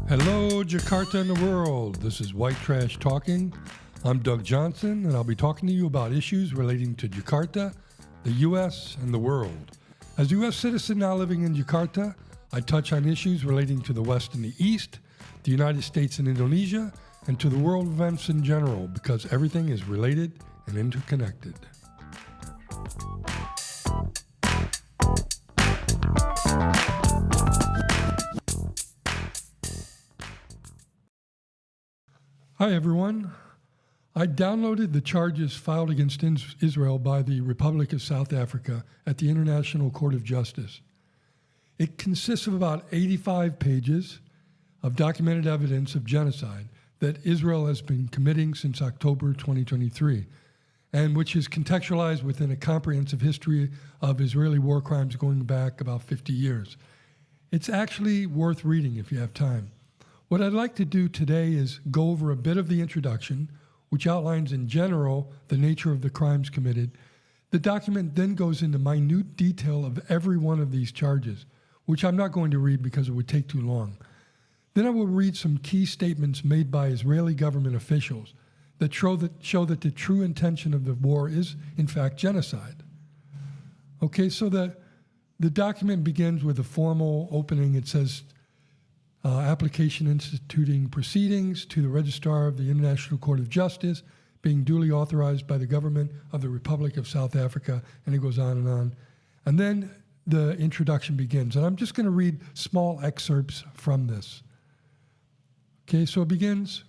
Hello, Jakarta and the world. This is White Trash Talking. I'm Doug Johnson, and I'll be talking to you about issues relating to Jakarta, the U.S., and the world. As a U.S. citizen now living in Jakarta, I touch on issues relating to the West and the East, the United States and Indonesia, and to the world events in general, because everything is related and interconnected. Hi, everyone. I downloaded the charges filed against Israel by the Republic of South Africa at the International Court of Justice. It consists of about 85 pages of documented evidence of genocide that Israel has been committing since October 2023, and which is contextualized within a comprehensive history of Israeli war crimes going back about 50 years. It's actually worth reading if you have time. What I'd like to do today is go over a bit of the introduction, which outlines in general the nature of the crimes committed. The document then goes into minute detail of every one of these charges, which I'm not going to read because it would take too long. Then I will read some key statements made by Israeli government officials that show that the true intention of the war is, in fact, genocide. Okay, so the document begins with a formal opening. It says, application instituting proceedings to the Registrar of the International Court of Justice, being duly authorized by the government of the Republic of South Africa, and it goes on and on. And then the introduction begins, and I'm just going to read small excerpts from this. Okay, so it begins,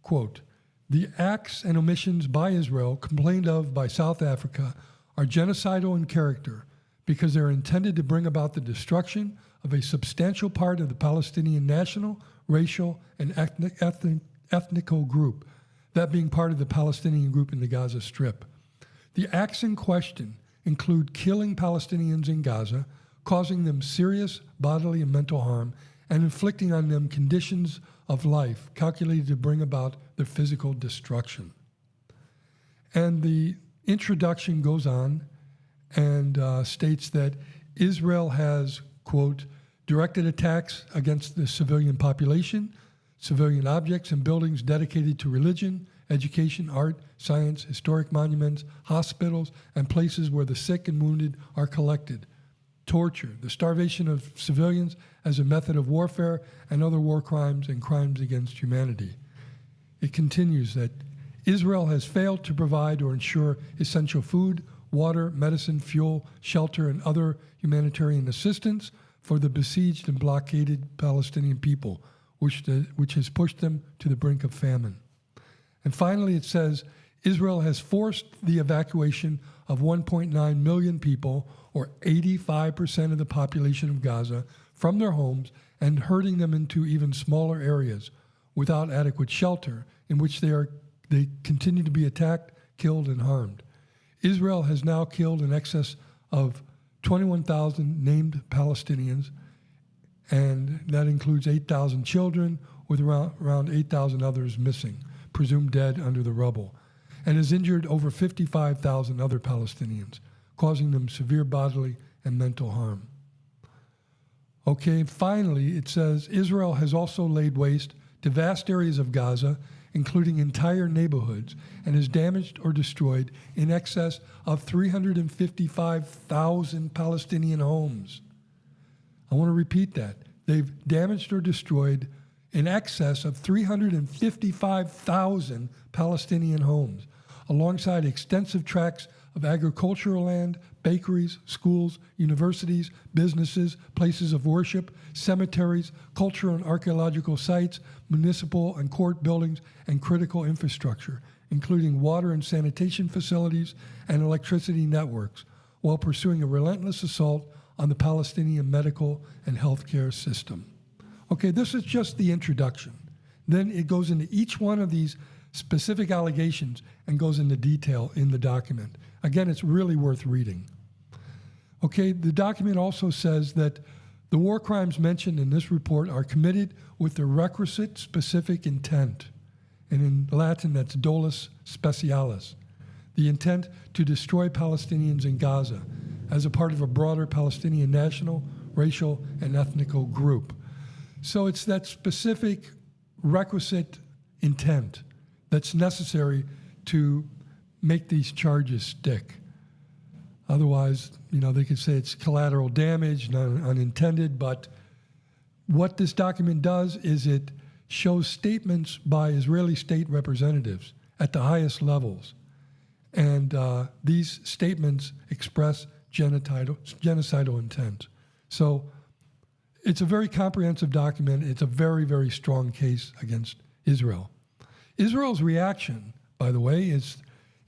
quote, "The acts and omissions by Israel complained of by South Africa are genocidal in character because they're intended to bring about the destruction of a substantial part of the Palestinian national, racial, and ethnical group, that being part of the Palestinian group in the Gaza Strip. The acts in question include killing Palestinians in Gaza, causing them serious bodily and mental harm, and inflicting on them conditions of life calculated to bring about their physical destruction." And the introduction goes on and states that Israel has, quote, "directed attacks against the civilian population, civilian objects and buildings dedicated to religion, education, art, science, historic monuments, hospitals, and places where the sick and wounded are collected, torture, the starvation of civilians as a method of warfare, and other war crimes and crimes against humanity." It continues that Israel has failed to provide or ensure essential food, water, medicine, fuel, shelter, and other humanitarian assistance for the besieged and blockaded Palestinian people, which has pushed them to the brink of famine. And finally, it says, Israel has forced the evacuation of 1.9 million people, or 85% of the population of Gaza, from their homes and herding them into even smaller areas without adequate shelter, in which they continue to be attacked, killed, and harmed. Israel has now killed in excess of 21,000 named Palestinians, and that includes 8,000 children, with around 8,000 others missing, presumed dead under the rubble, and has injured over 55,000 other Palestinians, causing them severe bodily and mental harm. Okay, finally, it says Israel has also laid waste to vast areas of Gaza, including entire neighborhoods, and has damaged or destroyed in excess of 355,000 Palestinian homes. I want to repeat that. They've damaged or destroyed in excess of 355,000 Palestinian homes, alongside extensive tracts of agricultural land, bakeries, schools, universities, businesses, places of worship, cemeteries, cultural and archaeological sites, municipal and court buildings, and critical infrastructure, including water and sanitation facilities and electricity networks, while pursuing a relentless assault on the Palestinian medical and healthcare system. Okay, this is just the introduction. Then it goes into each one of these specific allegations and goes into detail in the document. Again, it's really worth reading. Okay, the document also says that the war crimes mentioned in this report are committed with the requisite specific intent. And in Latin, that's dolus specialis, the intent to destroy Palestinians in Gaza as a part of a broader Palestinian national, racial, and ethnical group. So it's that specific requisite intent that's necessary to make these charges stick. Otherwise, they could say it's collateral damage, unintended, but what this document does is it shows statements by Israeli state representatives at the highest levels. And these statements express genocidal intent. So it's a very comprehensive document. It's a very, very strong case against Israel. Israel's reaction, by the way, is,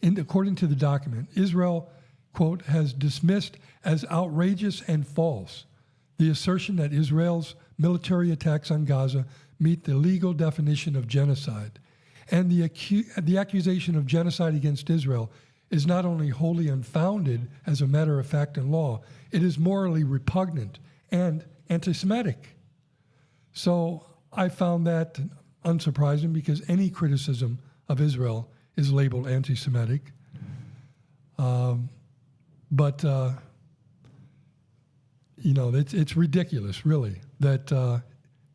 according to the document, Israel, quote, has dismissed as outrageous and false the assertion that Israel's military attacks on Gaza meet the legal definition of genocide. And the accusation of genocide against Israel is not only wholly unfounded as a matter of fact and law, it is morally repugnant and anti-Semitic. So I found that unsurprising because any criticism of Israel is labeled anti-Semitic. It's ridiculous, really, that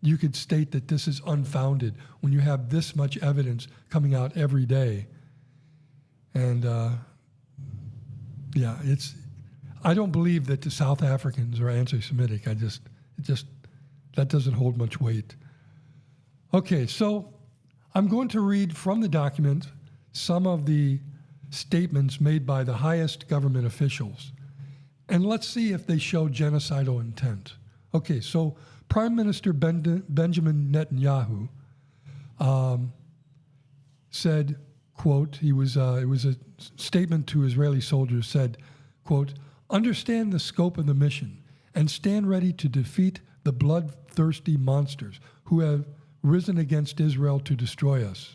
you could state that this is unfounded when you have this much evidence coming out every day. And I don't believe that the South Africans are anti-Semitic. That doesn't hold much weight. Okay, so I'm going to read from the document some of the statements made by the highest government officials. And let's see if they show genocidal intent. Okay, so Prime Minister Benjamin Netanyahu said, quote, it was a statement to Israeli soldiers, said, quote, "Understand the scope of the mission and stand ready to defeat the bloodthirsty monsters who have risen against Israel to destroy us."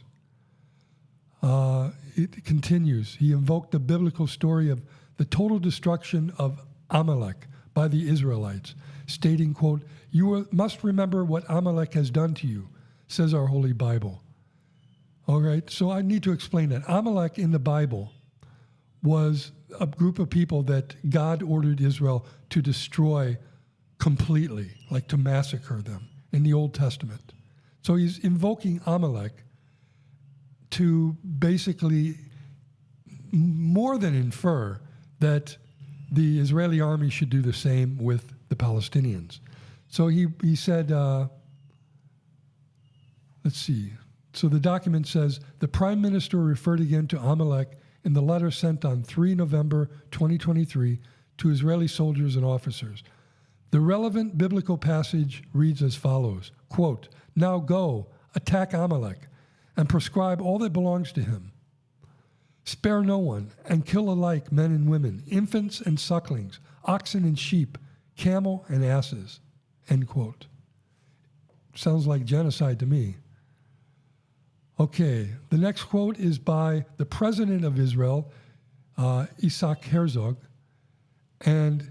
It continues. He invoked the biblical story of the total destruction of Amalek by the Israelites, stating, quote, "You must remember what Amalek has done to you," says our Holy Bible. All right, so I need to explain that. Amalek in the Bible was a group of people that God ordered Israel to destroy completely, like to massacre them in the Old Testament. So he's invoking Amalek to basically more than infer that the Israeli army should do the same with the Palestinians. So he said, let's see. So the document says, the Prime Minister referred again to Amalek in the letter sent on 3 November 2023 to Israeli soldiers and officers. The relevant biblical passage reads as follows, quote, "Now go, attack Amalek, and prescribe all that belongs to him. Spare no one, and kill alike men and women, infants and sucklings, oxen and sheep, camel and asses," end quote. Sounds like genocide to me. Okay, the next quote is by the President of Israel, Isaac Herzog, and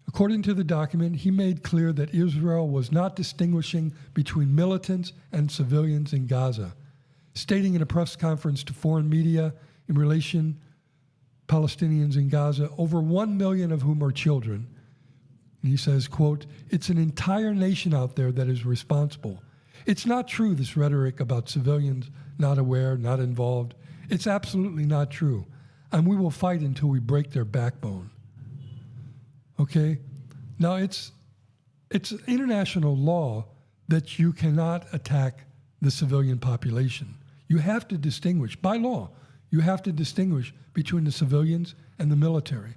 according to the document, he made clear that Israel was not distinguishing between militants and civilians in Gaza, stating in a press conference to foreign media in relation Palestinians in Gaza, over 1 million of whom are children. And he says, quote, "It's an entire nation out there that is responsible. It's not true, this rhetoric about civilians not aware, not involved. It's absolutely not true. And we will fight until we break their backbone." Okay? Now, it's international law that you cannot attack the civilian population. You have to distinguish, by law, you have to distinguish between the civilians and the military.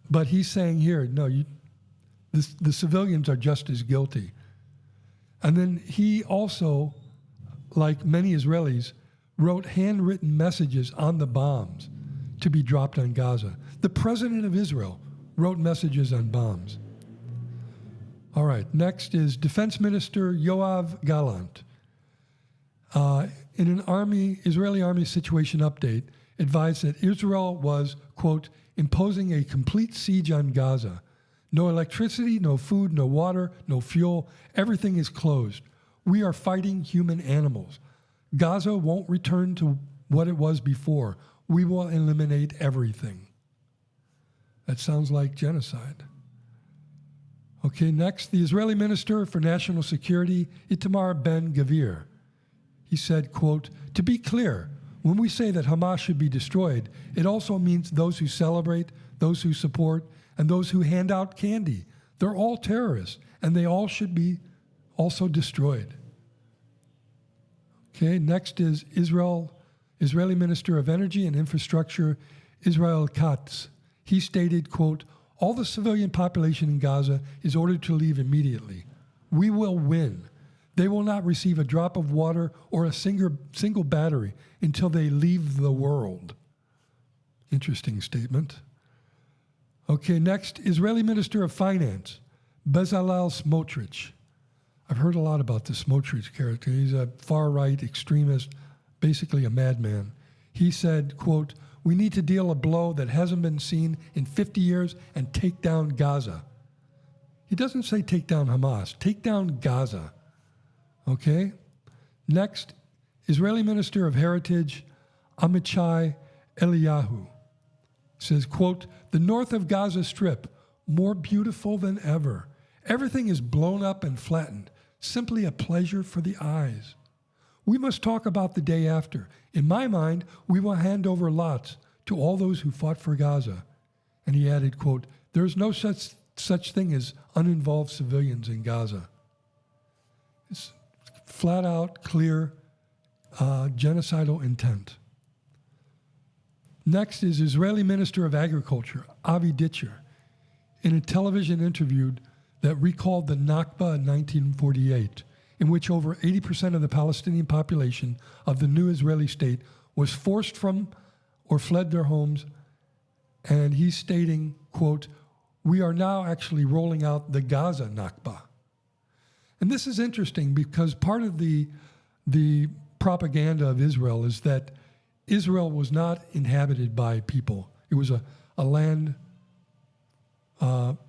But he's saying here, no, the civilians are just as guilty. And then he also, like many Israelis, wrote handwritten messages on the bombs to be dropped on Gaza. The President of Israel wrote messages on bombs. All right, next is Defense Minister Yoav Gallant. In an Israeli Army situation update, advised that Israel was, quote, "imposing a complete siege on Gaza. No electricity, no food, no water, no fuel. Everything is closed. We are fighting human animals. Gaza won't return to what it was before. We will eliminate everything." That sounds like genocide. Okay, next, the Israeli Minister for National Security, Itamar Ben-Gvir. He said, quote, "To be clear, when we say that Hamas should be destroyed, it also means those who celebrate, those who support, and those who hand out candy. They're all terrorists, and they all should be also destroyed." Okay, next is Israeli Minister of Energy and Infrastructure, Israel Katz. He stated, quote, "All the civilian population in Gaza is ordered to leave immediately. We will win. They will not receive a drop of water or a single battery until they leave the world." Interesting statement. Okay, next, Israeli Minister of Finance, Bezalel Smotrich. I've heard a lot about this Smotrich character. He's a far-right extremist, basically a madman. He said, quote, "We need to deal a blow that hasn't been seen in 50 years and take down Gaza." He doesn't say take down Hamas, take down Gaza. Okay? Next, Israeli Minister of Heritage, Amichai Eliyahu, says, quote, "The north of Gaza Strip, more beautiful than ever. Everything is blown up and flattened, simply a pleasure for the eyes. We must talk about the day after. In my mind, we will hand over lots to all those who fought for Gaza." And he added, quote, "There is no such thing as uninvolved civilians in Gaza." It's flat out, clear, genocidal intent. Next is Israeli Minister of Agriculture, Avi Ditcher, in a television interview that recalled the Nakba in 1948, in which over 80% of the Palestinian population of the new Israeli state was forced from or fled their homes. And he's stating, quote, "We are now actually rolling out the Gaza Nakba." And this is interesting because part of the propaganda of Israel is that Israel was not inhabited by people. It was a land,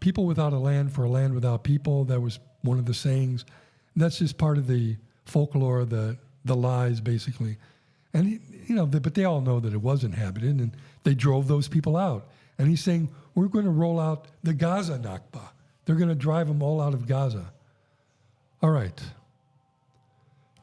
people without a land for a land without people. That was one of the sayings. And that's just part of the folklore, the lies, basically. And, but they all know that it was inhabited, and they drove those people out. And he's saying, we're going to roll out the Gaza Nakba. They're going to drive them all out of Gaza. All right.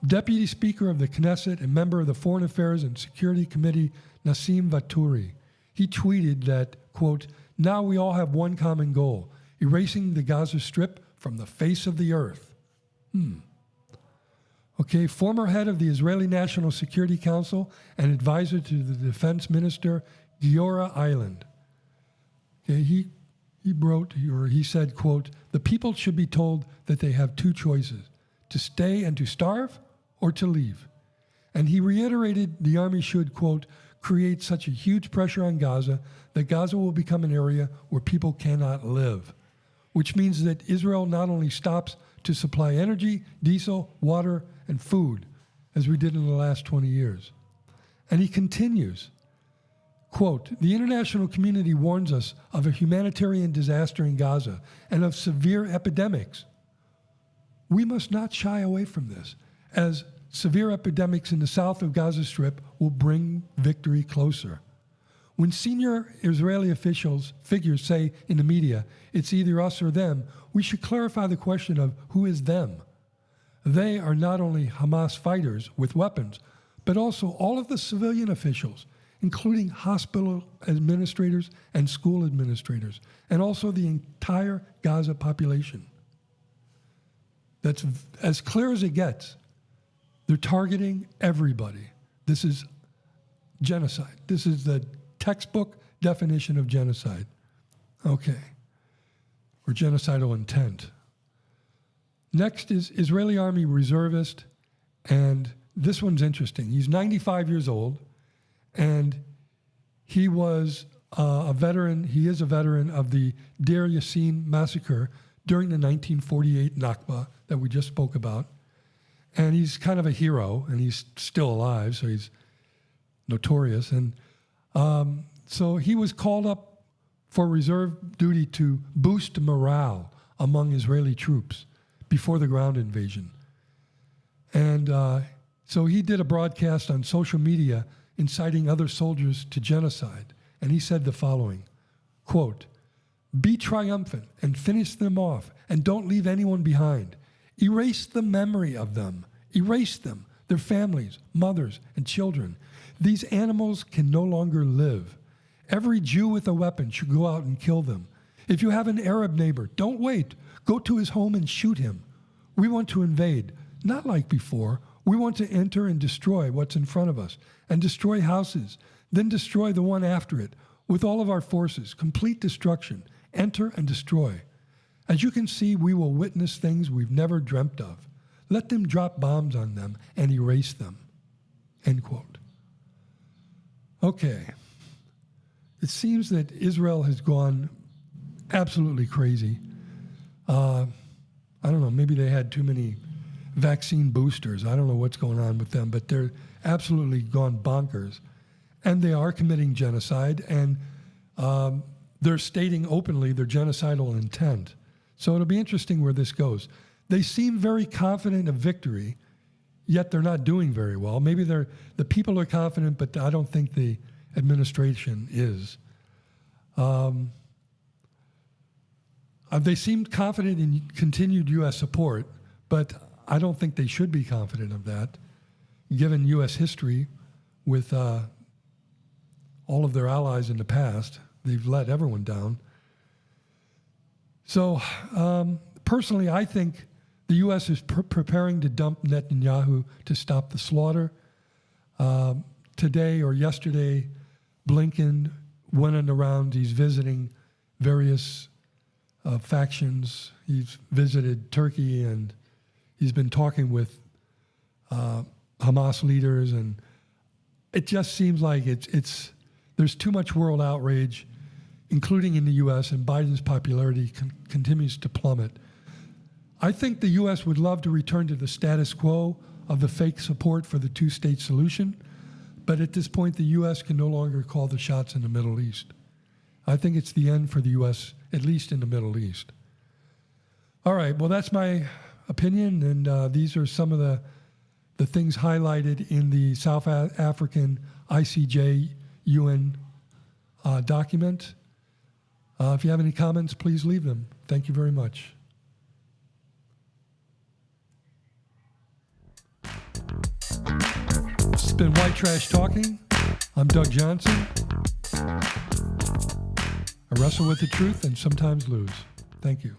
Deputy Speaker of the Knesset and member of the Foreign Affairs and Security Committee, Nassim Vaturi, he tweeted that, quote, "Now we all have one common goal, erasing the Gaza Strip from the face of the earth." Okay, former head of the Israeli National Security Council and advisor to the defense minister, Giora Eiland. Okay, he said, quote, "The people should be told that they have two choices, to stay and to starve or to leave." And he reiterated the army should, quote, "create such a huge pressure on Gaza that Gaza will become an area where people cannot live," which means that Israel not only stops to supply energy, diesel, water, and food, as we did in the last 20 years. And he continues, quote, "The international community warns us of a humanitarian disaster in Gaza and of severe epidemics. We must not shy away from this, as severe epidemics in the south of Gaza Strip will bring victory closer. When senior Israeli figures say in the media, it's either us or them, we should clarify the question of who is them. They are not only Hamas fighters with weapons, but also all of the civilian officials, including hospital administrators and school administrators, and also the entire Gaza population." That's as clear as it gets. They're targeting everybody. This is genocide. This is the textbook definition of genocide. Okay. Or genocidal intent. Next is Israeli Army reservist, and this one's interesting. He's 95 years old, and he was a veteran. He is a veteran of the Deir Yassin massacre during the 1948 Nakba that we just spoke about. And he's kind of a hero, and he's still alive, so he's notorious. And so he was called up for reserve duty to boost morale among Israeli troops before the ground invasion. And so he did a broadcast on social media inciting other soldiers to genocide. And he said the following, quote, Be triumphant and finish them off, and don't leave anyone behind. Erase the memory of them. Erase them, their families, mothers, and children. These animals can no longer live. Every Jew with a weapon should go out and kill them. If you have an Arab neighbor, don't wait. Go to his home and shoot him. We want to invade, not like before. We want to enter and destroy what's in front of us, and destroy houses, then destroy the one after it, with all of our forces, complete destruction. Enter and destroy. As you can see, we will witness things we've never dreamt of. Let them drop bombs on them and erase them. End quote. Okay. It seems that Israel has gone absolutely crazy. I don't know, maybe they had too many vaccine boosters. I don't know what's going on with them, but they're absolutely gone bonkers. And they are committing genocide, and they're stating openly their genocidal intent. So it'll be interesting where this goes. They seem very confident of victory, yet they're not doing very well. Maybe the people are confident, but I don't think the administration is. They seem confident in continued U.S. support, but I don't think they should be confident of that, given U.S. history with all of their allies in the past. They've let everyone down. So personally, I think the U.S. is preparing to dump Netanyahu to stop the slaughter. Today or yesterday, Blinken went on the rounds. He's visiting various factions. He's visited Turkey, and he's been talking with Hamas leaders, and it just seems like there's too much world outrage, including in the U.S., and Biden's popularity continues to plummet. I think the U.S. would love to return to the status quo of the fake support for the two-state solution, but at this point, the U.S. can no longer call the shots in the Middle East. I think it's the end for the U.S., at least in the Middle East. All right, well, that's my opinion, and these are some of the things highlighted in the South African ICJ UN document. If you have any comments, please leave them. Thank you very much. This has been White Trash Talking. I'm Doug Johnson. I wrestle with the truth and sometimes lose. Thank you.